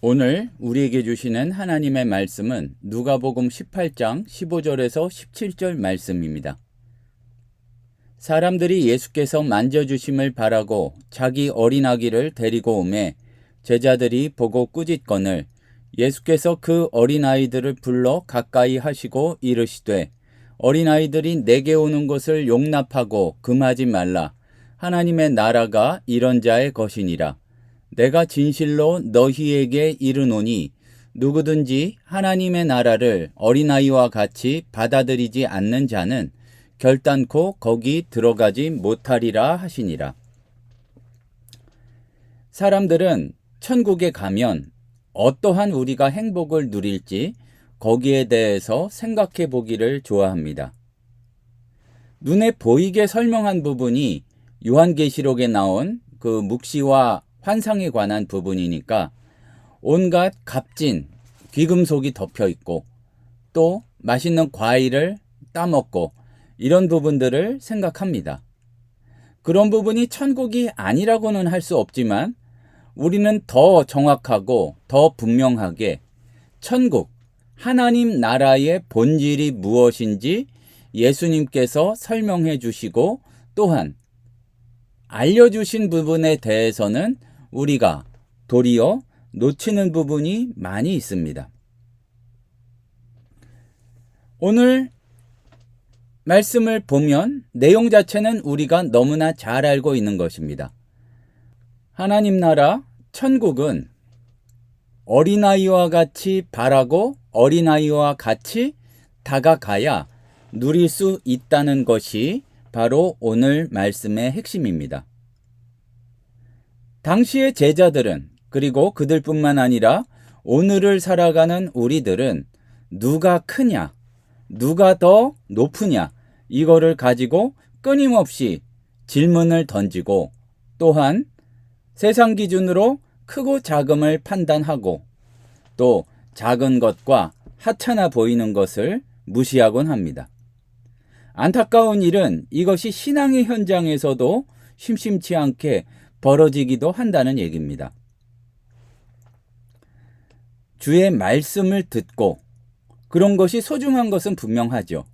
오늘 우리에게 주시는 하나님의 말씀은 누가복음 18장 15절에서 17절 말씀입니다. 사람들이 예수께서 만져주심을 바라고 자기 어린 아기를 데리고 오매 제자들이 보고 꾸짖거늘 예수께서 그 어린 아이들을 불러 가까이 하시고 이르시되 어린 아이들이 내게 오는 것을 용납하고 금하지 말라. 하나님의 나라가 이런 자의 것이니라. 내가 진실로 너희에게 이르노니 누구든지 하나님의 나라를 어린아이와 같이 받아들이지 않는 자는 결단코 거기 들어가지 못하리라 하시니라. 사람들은 천국에 가면 어떠한 우리가 행복을 누릴지 거기에 대해서 생각해 보기를 좋아합니다. 눈에 보이게 설명한 부분이 요한계시록에 나온 그 묵시와 환상에 관한 부분이니까 온갖 값진 귀금속이 덮여 있고 또 맛있는 과일을 따먹고 이런 부분들을 생각합니다. 그런 부분이 천국이 아니라고는 할 수 없지만 우리는 더 정확하고 더 분명하게 천국, 하나님 나라의 본질이 무엇인지 예수님께서 설명해 주시고 또한 알려주신 부분에 대해서는 우리가 도리어 놓치는 부분이 많이 있습니다. 오늘 말씀을 보면 내용 자체는 우리가 너무나 잘 알고 있는 것입니다. 하나님 나라, 천국은 어린아이와 같이 바라고 어린아이와 같이 다가가야 누릴 수 있다는 것이 바로 오늘 말씀의 핵심입니다. 당시의 제자들은 그리고 그들뿐만 아니라 오늘을 살아가는 우리들은 누가 크냐, 누가 더 높으냐 이거를 가지고 끊임없이 질문을 던지고 또한 세상 기준으로 크고 작음을 판단하고 또 작은 것과 하찮아 보이는 것을 무시하곤 합니다. 안타까운 일은 이것이 신앙의 현장에서도 심심치 않게 벌어지기도 한다는 얘기입니다. 주의 말씀을 듣고 그런 것이 소중한 것은 분명하죠.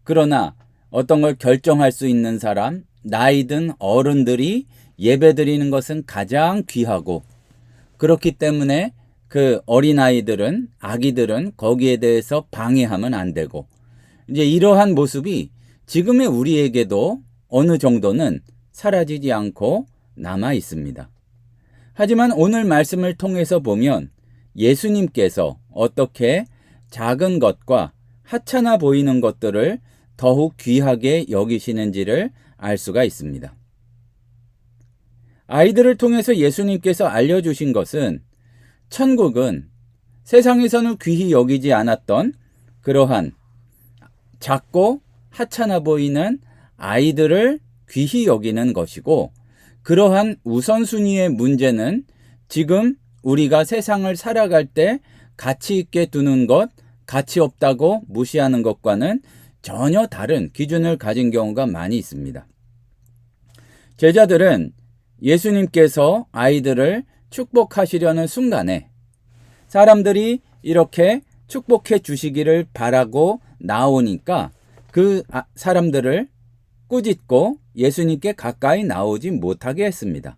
그러나 어떤 걸 결정할 수 있는 사람, 나이든 어른들이 예배드리는 것은 가장 귀하고 그렇기 때문에 그 어린아이들은, 아기들은 거기에 대해서 방해하면 안 되고 이제 이러한 모습이 지금의 우리에게도 어느 정도는 사라지지 않고 남아 있습니다. 하지만 오늘 말씀을 통해서 보면 예수님께서 어떻게 작은 것과 하찮아 보이는 것들을 더욱 귀하게 여기시는지를 알 수가 있습니다. 아이들을 통해서 예수님께서 알려주신 것은 천국은 세상에서는 귀히 여기지 않았던 그러한 작고 하찮아 보이는 아이들을 귀히 여기는 것이고 그러한 우선순위의 문제는 지금 우리가 세상을 살아갈 때 가치 있게 두는 것, 가치 없다고 무시하는 것과는 전혀 다른 기준을 가진 경우가 많이 있습니다. 제자들은 예수님께서 아이들을 축복하시려는 순간에 사람들이 이렇게 축복해 주시기를 바라고 나오니까 그 사람들을 꾸짖고 예수님께 가까이 나오지 못하게 했습니다.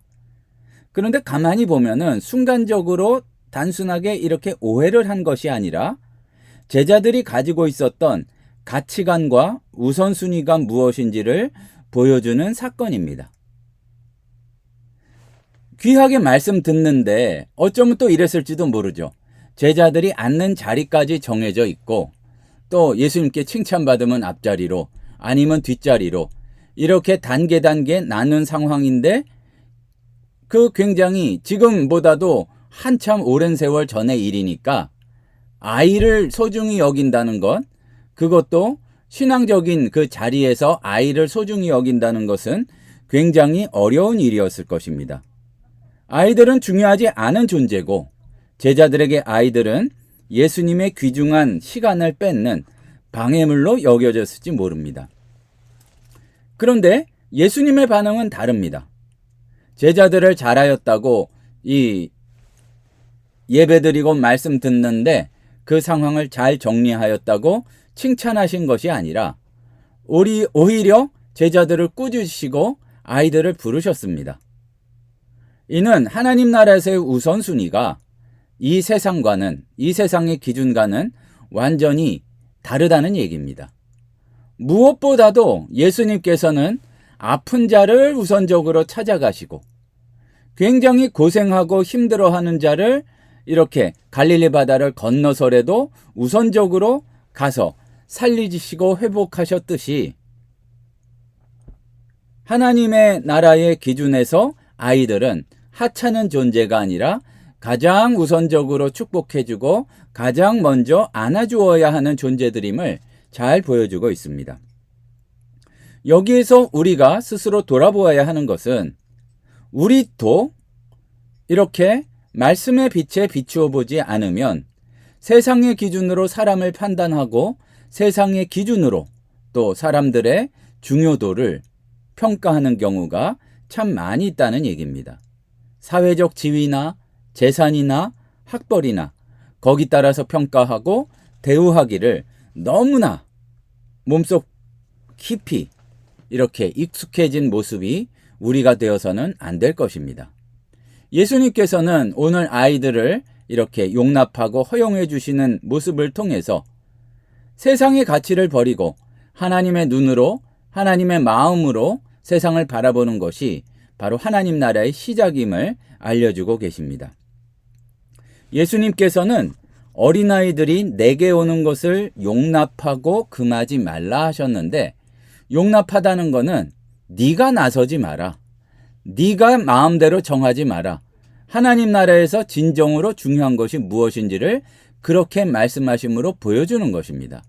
그런데 가만히 보면은 순간적으로 단순하게 이렇게 오해를 한 것이 아니라 제자들이 가지고 있었던 가치관과 우선순위가 무엇인지를 보여주는 사건입니다. 귀하게 말씀 듣는데 어쩌면 또 이랬을지도 모르죠. 제자들이 앉는 자리까지 정해져 있고 또 예수님께 칭찬받으면 앞자리로 아니면 뒷자리로 이렇게 단계 나눈 상황인데 그 굉장히 지금보다도 한참 오랜 세월 전의 일이니까 아이를 소중히 여긴다는 것, 그것도 신앙적인 그 자리에서 아이를 소중히 여긴다는 것은 굉장히 어려운 일이었을 것입니다. 아이들은 중요하지 않은 존재고 제자들에게 아이들은 예수님의 귀중한 시간을 뺏는 방해물로 여겨졌을지 모릅니다. 그런데 예수님의 반응은 다릅니다. 제자들을 잘하였다고 이 예배드리고 말씀 듣는데 그 상황을 잘 정리하였다고 칭찬하신 것이 아니라 오히려 제자들을 꾸짖으시고 아이들을 부르셨습니다. 이는 하나님 나라에서의 우선순위가 이 세상의 기준과는 완전히 다르다는 얘기입니다. 무엇보다도 예수님께서는 아픈 자를 우선적으로 찾아가시고 굉장히 고생하고 힘들어하는 자를 이렇게 갈릴리 바다를 건너서라도 우선적으로 가서 살리시고 회복하셨듯이 하나님의 나라의 기준에서 아이들은 하찮은 존재가 아니라 가장 우선적으로 축복해주고 가장 먼저 안아주어야 하는 존재들임을 잘 보여주고 있습니다. 여기에서 우리가 스스로 돌아보아야 하는 것은 우리도 이렇게 말씀의 빛에 비추어 보지 않으면 세상의 기준으로 사람을 판단하고 세상의 기준으로 또 사람들의 중요도를 평가하는 경우가 참 많이 있다는 얘기입니다. 사회적 지위나 재산이나 학벌이나 거기 따라서 평가하고 대우하기를 너무나 몸속 깊이 이렇게 익숙해진 모습이 우리가 되어서는 안 될 것입니다. 예수님께서는 오늘 아이들을 이렇게 용납하고 허용해 주시는 모습을 통해서 세상의 가치를 버리고 하나님의 눈으로 하나님의 마음으로 세상을 바라보는 것이 바로 하나님 나라의 시작임을 알려주고 계십니다. 예수님께서는 어린아이들이 내게 오는 것을 용납하고 금하지 말라 하셨는데 용납하다는 것은 네가 나서지 마라. 네가 마음대로 정하지 마라. 하나님 나라에서 진정으로 중요한 것이 무엇인지를 그렇게 말씀하심으로 보여주는 것입니다.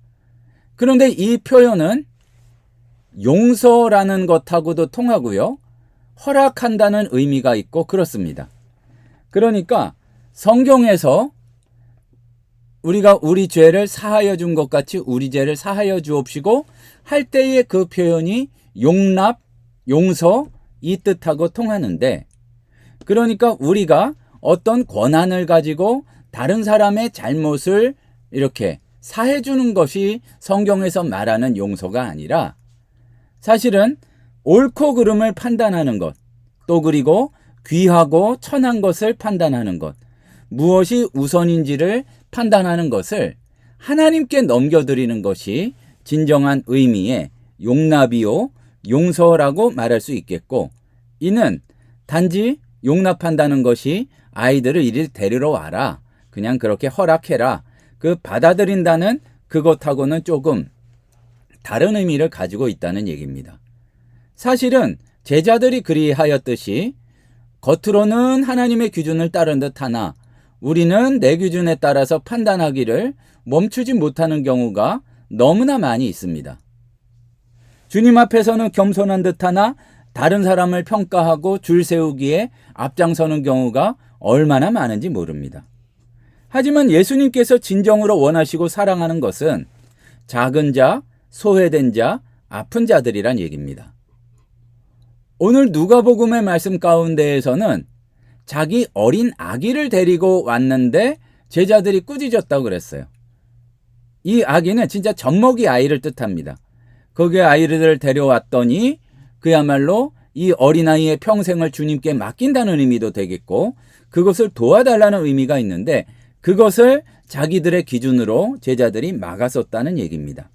그런데 이 표현은 용서라는 것하고도 통하고요. 허락한다는 의미가 있고 그렇습니다. 그러니까 성경에서 우리가 우리 죄를 사하여 준 것 같이 우리 죄를 사하여 주옵시고 할 때의 그 표현이 용납, 용서 이 뜻하고 통하는데 그러니까 우리가 어떤 권한을 가지고 다른 사람의 잘못을 이렇게 사해 주는 것이 성경에서 말하는 용서가 아니라 사실은 옳고 그름을 판단하는 것, 또 그리고 귀하고 천한 것을 판단하는 것, 무엇이 우선인지를 판단하는 것을 하나님께 넘겨드리는 것이 진정한 의미의 용납이요, 용서라고 말할 수 있겠고, 이는 단지 용납한다는 것이 아이들을 이리 데리러 와라, 그냥 그렇게 허락해라, 그 받아들인다는 그것하고는 조금 다른 의미를 가지고 있다는 얘기입니다. 사실은 제자들이 그리하였듯이 겉으로는 하나님의 기준을 따른 듯하나 우리는 내 기준에 따라서 판단하기를 멈추지 못하는 경우가 너무나 많이 있습니다. 주님 앞에서는 겸손한 듯하나 다른 사람을 평가하고 줄 세우기에 앞장서는 경우가 얼마나 많은지 모릅니다. 하지만 예수님께서 진정으로 원하시고 사랑하는 것은 작은 자, 소외된 자, 아픈 자들이란 얘기입니다. 오늘 누가복음의 말씀 가운데에서는 자기 어린 아기를 데리고 왔는데 제자들이 꾸짖었다고 그랬어요. 이 아기는 진짜 젖먹이 아이를 뜻합니다. 거기에 아이를 데려왔더니 그야말로 이 어린아이의 평생을 주님께 맡긴다는 의미도 되겠고 그것을 도와달라는 의미가 있는데 그것을 자기들의 기준으로 제자들이 막았었다는 얘기입니다.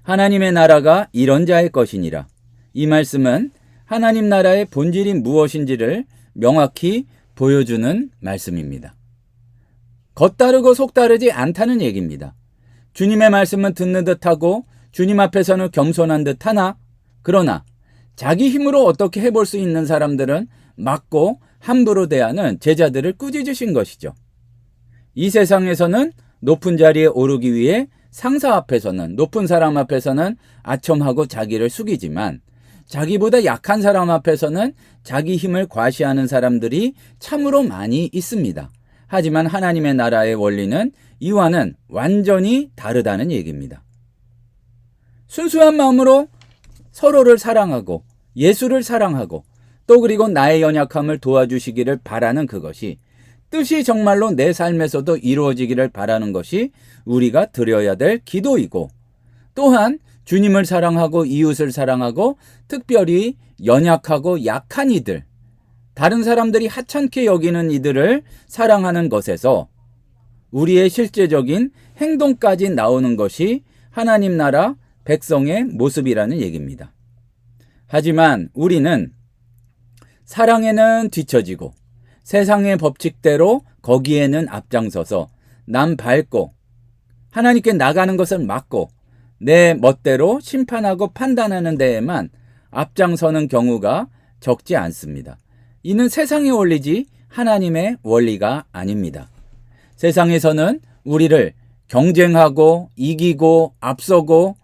하나님의 나라가 이런 자의 것이니라. 이 말씀은 하나님 나라의 본질이 무엇인지를 명확히 보여주는 말씀입니다. 겉다르고 속다르지 않다는 얘기입니다. 주님의 말씀은 듣는 듯하고 주님 앞에서는 겸손한 듯하나 그러나 자기 힘으로 어떻게 해볼 수 있는 사람들은 막고 함부로 대하는 제자들을 꾸짖으신 것이죠. 이 세상에서는 높은 자리에 오르기 위해 상사 앞에서는 높은 사람 앞에서는 아첨하고 자기를 숙이지만 자기보다 약한 사람 앞에서는 자기 힘을 과시하는 사람들이 참으로 많이 있습니다. 하지만 하나님의 나라의 원리는 이와는 완전히 다르다는 얘기입니다. 순수한 마음으로 서로를 사랑하고 예수를 사랑하고 또 그리고 나의 연약함을 도와주시기를 바라는 그것이 뜻이 정말로 내 삶에서도 이루어지기를 바라는 것이 우리가 드려야 될 기도이고, 또한 주님을 사랑하고 이웃을 사랑하고 특별히 연약하고 약한 이들, 다른 사람들이 하찮게 여기는 이들을 사랑하는 것에서 우리의 실제적인 행동까지 나오는 것이 하나님 나라 백성의 모습이라는 얘기입니다. 하지만 우리는 사랑에는 뒤처지고 세상의 법칙대로 거기에는 앞장서서 남 밟고 하나님께 나가는 것을 막고 내 멋대로 심판하고 판단하는 데에만 앞장서는 경우가 적지 않습니다. 이는 세상의 원리지 하나님의 원리가 아닙니다. 세상에서는 우리를 경쟁하고 이기고 앞서고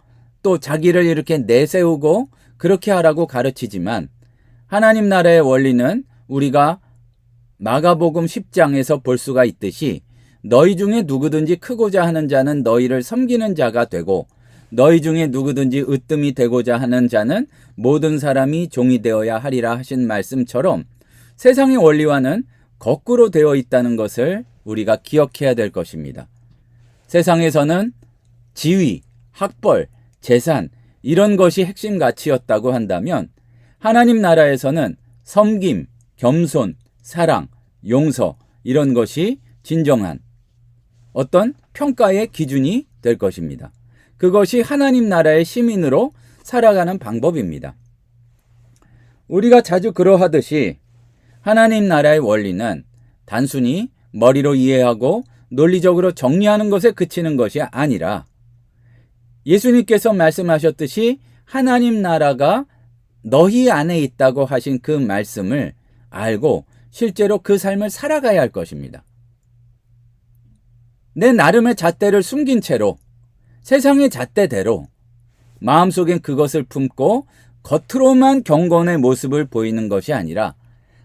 또 자기를 이렇게 내세우고 그렇게 하라고 가르치지만, 하나님 나라의 원리는 우리가 마가복음 10장에서 볼 수가 있듯이 너희 중에 누구든지 크고자 하는 자는 너희를 섬기는 자가 되고 너희 중에 누구든지 으뜸이 되고자 하는 자는 모든 사람이 종이 되어야 하리라 하신 말씀처럼 세상의 원리와는 거꾸로 되어 있다는 것을 우리가 기억해야 될 것입니다. 세상에서는 지위, 학벌, 재산 이런 것이 핵심 가치였다고 한다면 하나님 나라에서는 섬김, 겸손, 사랑, 용서 이런 것이 진정한 어떤 평가의 기준이 될 것입니다. 그것이 하나님 나라의 시민으로 살아가는 방법입니다. 우리가 자주 그러하듯이 하나님 나라의 원리는 단순히 머리로 이해하고 논리적으로 정리하는 것에 그치는 것이 아니라 예수님께서 말씀하셨듯이 하나님 나라가 너희 안에 있다고 하신 그 말씀을 알고 실제로 그 삶을 살아가야 할 것입니다. 내 나름의 잣대를 숨긴 채로 세상의 잣대대로 마음속엔 그것을 품고 겉으로만 경건의 모습을 보이는 것이 아니라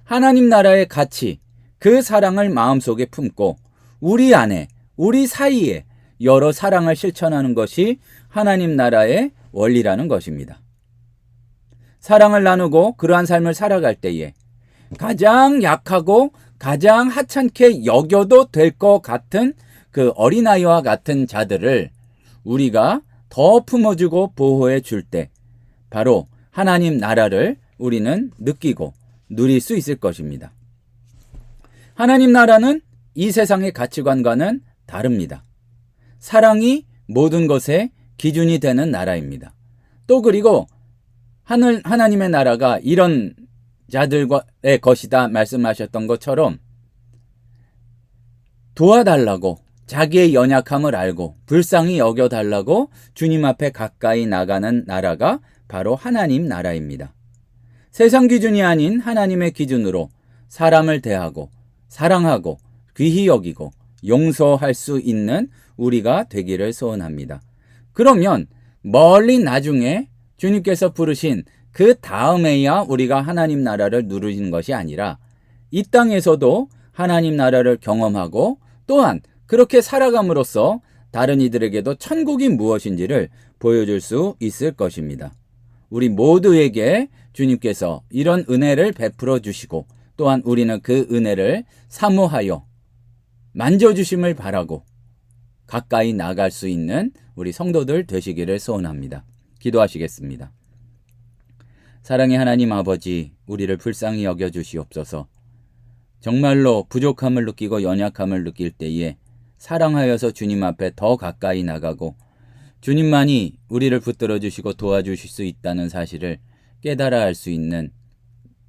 하나님 나라의 가치, 그 사랑을 마음속에 품고 우리 안에, 우리 사이에 여러 사랑을 실천하는 것이 하나님 나라의 원리라는 것입니다. 사랑을 나누고 그러한 삶을 살아갈 때에 가장 약하고 가장 하찮게 여겨도 될 것 같은 그 어린아이와 같은 자들을 우리가 더 품어주고 보호해 줄 때 바로 하나님 나라를 우리는 느끼고 누릴 수 있을 것입니다. 하나님 나라는 이 세상의 가치관과는 다릅니다. 사랑이 모든 것의 기준이 되는 나라입니다. 또 그리고 하나님의 나라가 이런 자들의 것이다 말씀하셨던 것처럼 도와달라고 자기의 연약함을 알고 불쌍히 여겨달라고 주님 앞에 가까이 나가는 나라가 바로 하나님 나라입니다. 세상 기준이 아닌 하나님의 기준으로 사람을 대하고 사랑하고 귀히 여기고 용서할 수 있는 우리가 되기를 소원합니다. 그러면 멀리 나중에 주님께서 부르신 그 다음에야 우리가 하나님 나라를 누리는 것이 아니라 이 땅에서도 하나님 나라를 경험하고 또한 그렇게 살아감으로써 다른 이들에게도 천국이 무엇인지를 보여줄 수 있을 것입니다. 우리 모두에게 주님께서 이런 은혜를 베풀어 주시고 또한 우리는 그 은혜를 사모하여 만져주심을 바라고 가까이 나갈 수 있는 우리 성도들 되시기를 소원합니다. 기도하시겠습니다. 사랑의 하나님 아버지, 우리를 불쌍히 여겨주시옵소서. 정말로 부족함을 느끼고 연약함을 느낄 때에 사랑하여서 주님 앞에 더 가까이 나가고 주님만이 우리를 붙들어 주시고 도와주실 수 있다는 사실을 깨달아 알 수 있는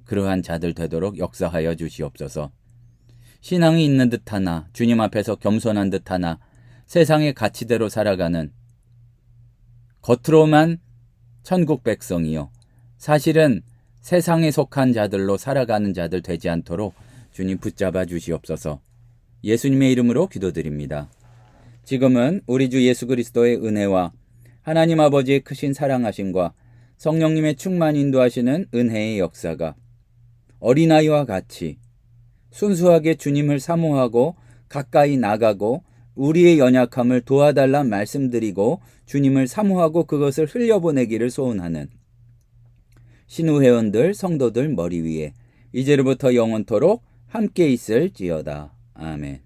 그러한 자들 되도록 역사하여 주시옵소서. 신앙이 있는 듯하나 주님 앞에서 겸손한 듯하나 세상의 가치대로 살아가는 겉으로만 천국 백성이요 사실은 세상에 속한 자들로 살아가는 자들 되지 않도록 주님 붙잡아 주시옵소서. 예수님의 이름으로 기도드립니다. 지금은 우리 주 예수 그리스도의 은혜와 하나님 아버지의 크신 사랑하심과 성령님의 충만 인도하시는 은혜의 역사가 어린아이와 같이 순수하게 주님을 사모하고 가까이 나가고 우리의 연약함을 도와달라 말씀드리고 주님을 사모하고 그것을 흘려보내기를 소원하는 신우 회원들 성도들 머리 위에 이제로부터 영원토록 함께 있을지어다. 아멘.